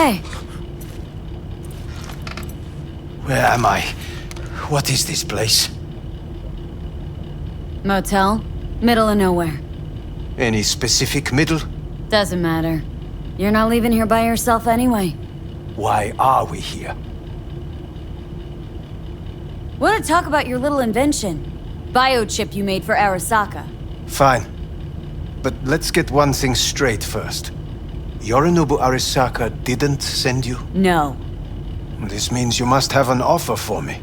Okay. Where am I? What is this place? Motel? Middle of nowhere. Any specific middle? Doesn't matter. You're not leaving here by yourself anyway. Why are we here? Want to talk about your little invention? Biochip you made for Arasaka. Fine. But let's get one thing straight first. Yorinobu Arasaka didn't send you? No. This means you must have an offer for me.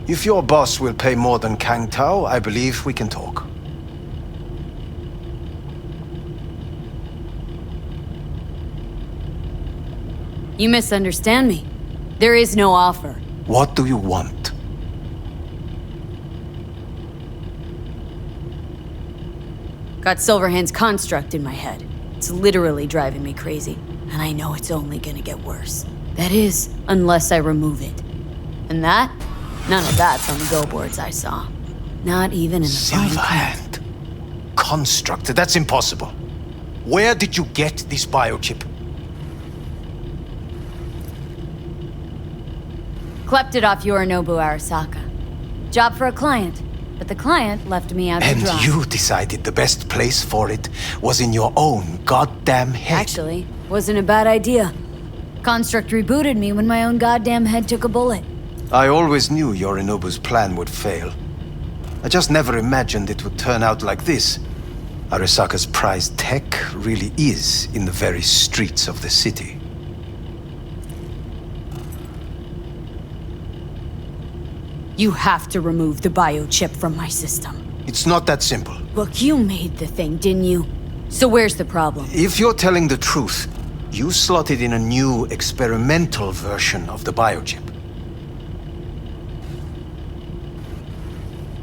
If your boss will pay more than Kang Tao, I believe we can talk. You misunderstand me. There is no offer. What do you want? Got Silverhand's construct in my head. It's literally driving me crazy, and I know it's only gonna get worse. That is, unless I remove it. And that? None of that's on the billboards I saw. Not even in the Silverhand. Construct? That's impossible. Where did you get this biochip? Klept it off Yorinobu Arasaka. Job for a client, but the client left me out to And dry. you decided the best place for it was in your own goddamn head. Actually, wasn't a bad idea. Construct rebooted me when my own goddamn head took a bullet. I always knew Yorinobu's plan would fail. I just never imagined it would turn out like this. Arasaka's prized tech really is in the very streets of the city. You have to remove the biochip from my system. It's not that simple. Look, you made the thing, didn't you? So where's the problem? If you're telling the truth, you slotted in a new experimental version of the biochip.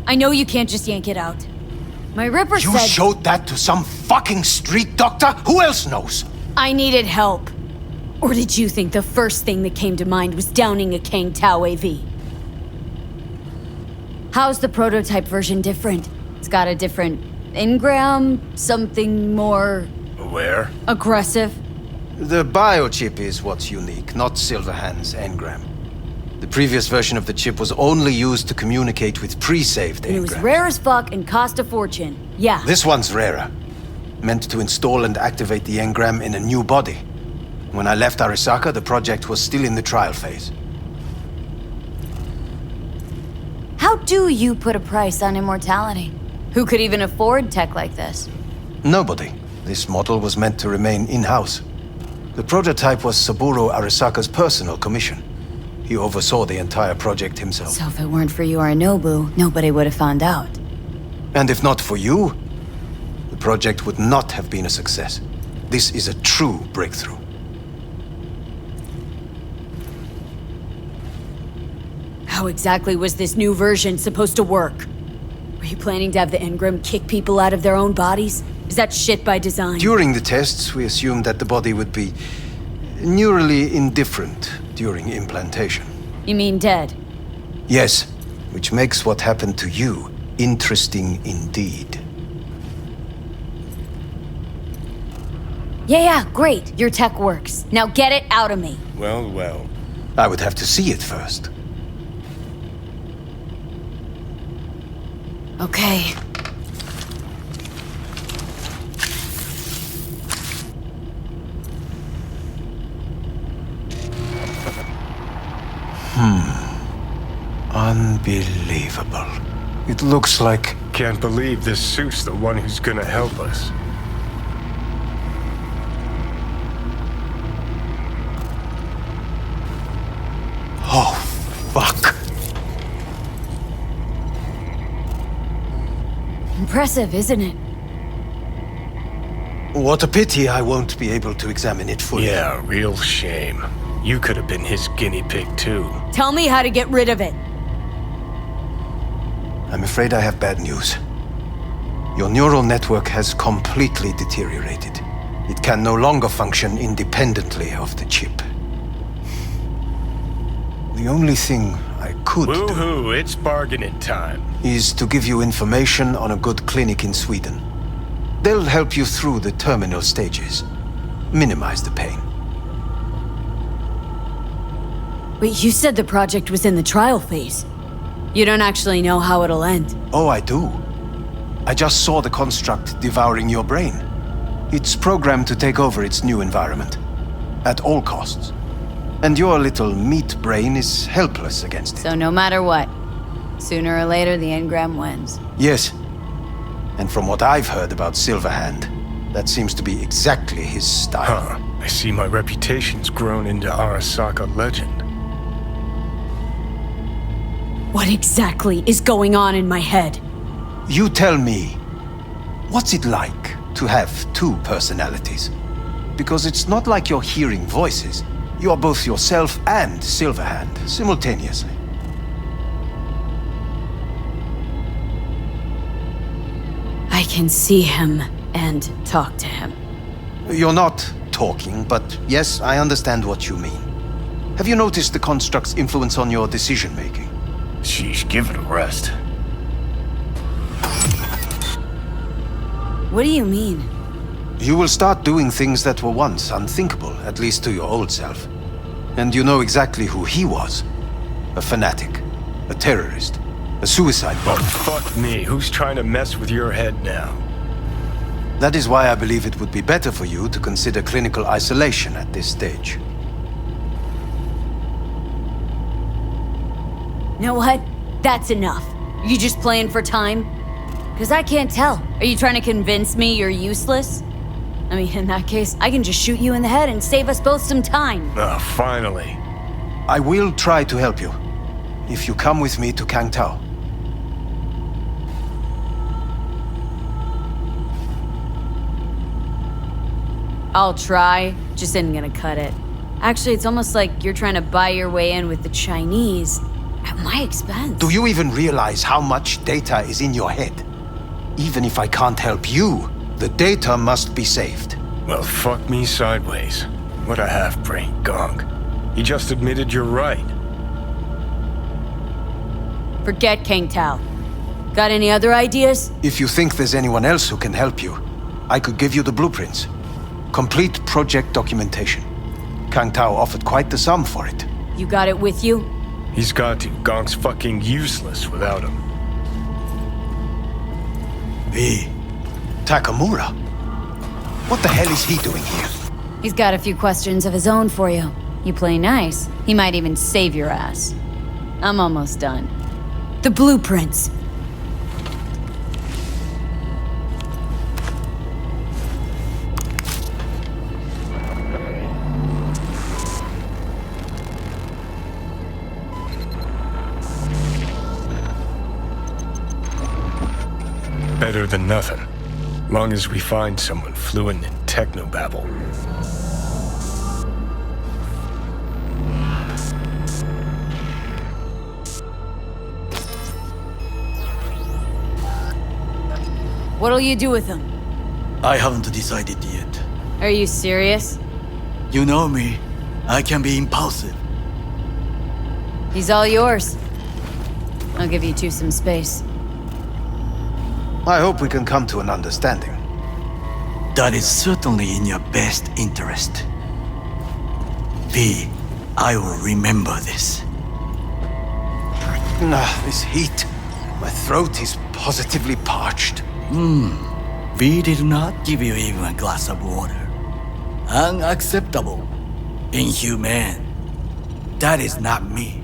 I know you can't just yank it out. My Ripper You said showed that to some fucking street doctor? Who else knows? I needed help. Or did you think the first thing that came to mind was downing a Kang Tao AV? How's the prototype version different? It's got a different engram, something more Where? aggressive. The biochip is what's unique, not Silverhand's engram. The previous version of the chip was only used to communicate with pre-saved And it was engrams. rare as fuck and cost a fortune. Yeah. This one's rarer. Meant to install and activate the engram in a new body. When I left Arasaka, the project was still in the trial phase. How do you put a price on immortality? Who could even afford tech like this? Nobody. This model was meant to remain in-house. The prototype was Saburo Arasaka's personal commission. He oversaw the entire project himself. So if it weren't for Yorinobu, nobody would have found out. And if not for you, the project would not have been a success. This is a true breakthrough. How exactly was this new version supposed to work? Were you planning to have the engram kick people out of their own bodies? Is that shit by design? During the tests, we assumed that the body would be neurally indifferent during implantation. You mean dead? Yes, which makes what happened to you interesting indeed. Yeah, great. Your tech works. Now get it out of me. Well, well. I would have to see it first. Okay. Unbelievable. It looks like... Can't believe this suit's the one who's gonna help us. Oh, fuck. Impressive, isn't it? What a pity I won't be able to examine it fully. Yeah, real shame. You could have been his guinea pig too. Tell me how to get rid of it. I'm afraid I have bad news. Your neural network has completely deteriorated. It can no longer function independently of the chip. The only thing I could do Woohoo, it's bargaining time. is to give you information on a good clinic in Sweden. They'll help you through the terminal stages. Minimize the pain. But you said the project was in the trial phase. You don't actually know how it'll end. Oh, I do. I just saw the construct devouring your brain. It's programmed to take over its new environment. At all costs. And your little meat brain is helpless against it. So no matter what, sooner or later the engram wins. Yes. And from what I've heard about Silverhand, that seems to be exactly his style. Huh. I see my reputation's grown into Arasaka legend. What exactly is going on in my head? You tell me, what's it like to have two personalities? Because it's not like you're hearing voices. You are both yourself and Silverhand simultaneously. I can see him and talk to him. You're not talking, but yes, I understand what you mean. Have you noticed the construct's influence on your decision-making? Sheesh, give it a rest. What do you mean? You will start doing things that were once unthinkable, at least to your old self. And you know exactly who he was. A fanatic, a terrorist, a suicide Oh, bomber. fuck me. Who's trying to mess with your head now? That is why I believe it would be better for you to consider clinical isolation at this stage. You know what? That's enough. You just playing for time? Because I can't tell. Are you trying to convince me you're useless? I mean, in that case, I can just shoot you in the head and save us both some time. Ah, finally. I will try to help you, if you come with me to Kangtao. I'll try, just isn't gonna cut it. Actually, it's almost like you're trying to buy your way in with the Chinese at my expense. Do you even realize how much data is in your head? Even if I can't help you, the data must be saved. Well, fuck me sideways. What a half-brain gonk. He just admitted you're right. Forget Kang Tao. Got any other ideas? If you think there's anyone else who can help you, I could give you the blueprints. Complete project documentation. Kangtao offered quite the sum for it. You got it with you? He's got to. Gonk's fucking useless without him. V. Takamura? What the hell is he doing here? He's got a few questions of his own for you. You play nice, he might even save your ass. I'm almost done. The blueprints. Better than nothing. Long as we find someone fluent in technobabble. What'll you do with them? I haven't decided yet. Are you serious? You know me. I can be impulsive. He's all yours. I'll give you two some space. I hope we can come to an understanding. That is certainly in your best interest. V, I will remember this. This heat. My throat is positively parched. V did not give you even a glass of water. Unacceptable. Inhumane. That is not me.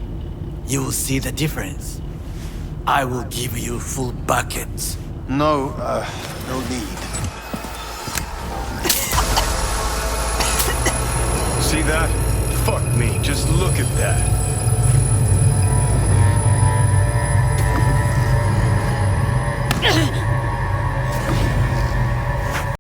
You will see the difference. I will give you full buckets. No, no need. See that? Fuck me, just look at that.